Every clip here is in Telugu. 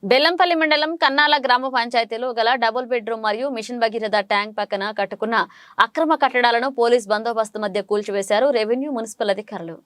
బెల్లంపల్లి మండలం కన్నాల గ్రామ పంచాయతీలో గల డబుల్ బెడ్రూమ్ మరియు మిషన్ భగీరథ ట్యాంక్ పక్కన కట్టుకున్న అక్రమ కట్టడాలను పోలీస్ బందోబస్తు మధ్య కూల్చివేశారు రెవెన్యూ మున్సిపల్ అధికారులు.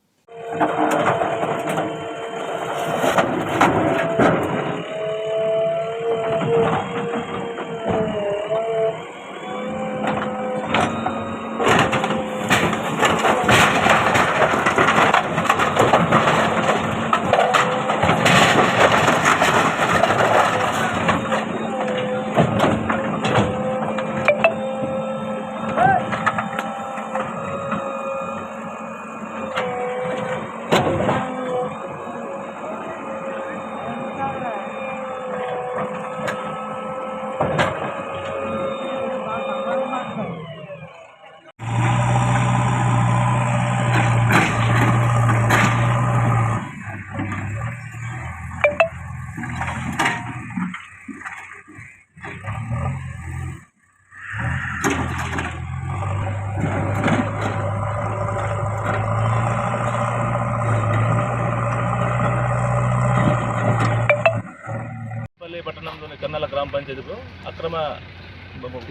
పట్టణంలోని కన్నాల గ్రామ పంచాయతీలో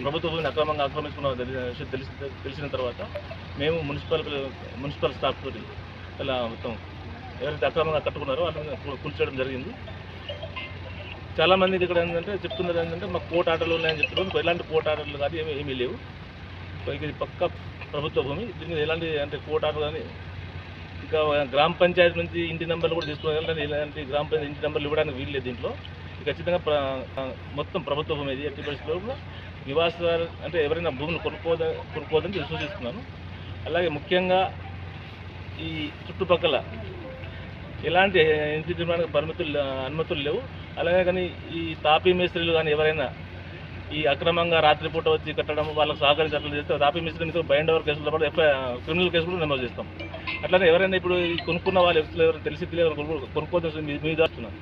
ప్రభుత్వ భూమిని అక్రమంగా ఆక్రమించుకున్న విషయం తెలిసిన తర్వాత మేము మున్సిపల్ స్టాఫ్ తోటి ఇలా మొత్తం ఎవరైతే అక్రమంగా కట్టుకున్నారో వాళ్ళని కూల్చేయడం జరిగింది. చాలామంది ఇక్కడ ఏంటంటే చెప్తున్నారు ఏంటంటే మాకు కోర్టు ఆర్డర్లు ఉన్నాయని చెప్తున్నారు. ఎలాంటి కోర్టు ఆర్డర్లు కానీ ఏమీ లేవు. ఇది పక్క ప్రభుత్వ భూమి. దీన్ని ఎలాంటి అంటే కోర్టు ఆర్డర్ కానీ ఇంకా గ్రామ పంచాయతీ నుంచి ఇంటి నెంబర్లు కూడా తీసుకోవాలి. ఇలాంటి గ్రామ పంచాయతీ ఇంటి నెంబర్లు ఇవ్వడానికి వీల్లేదు. దీంట్లో ఖచ్చితంగా మొత్తం ప్రభుత్వ భూమి ఇది. ఎట్టి పరిస్థితుల్లో నివాసాలు అంటే ఎవరైనా భూమిని కొనుక్కోదని సూచిస్తున్నాను. అలాగే ముఖ్యంగా ఈ చుట్టుపక్కల ఎలాంటి ఇంటి నిర్మాణానికి అనుమతులు లేవు. అలాగే కానీ ఈ తాపీ మేస్త్రీలు కానీ ఎవరైనా ఈ అక్రమంగా రాత్రిపూట వచ్చి కట్టడం వాళ్ళకు సహకరించట్లు చేస్తే తాపీ మేస్త్రి మీద బైండ్ ఓవర్ కేసులతో పాటు క్రిమినల్ కేసు కూడా నమోదు చేస్తాం. అట్లనే ఎవరైనా ఇప్పుడు కొనుక్కున్న వాళ్ళు ఎవరైనా తెలిసి కొనుక్కోవద్దని మీద వస్తున్నాను.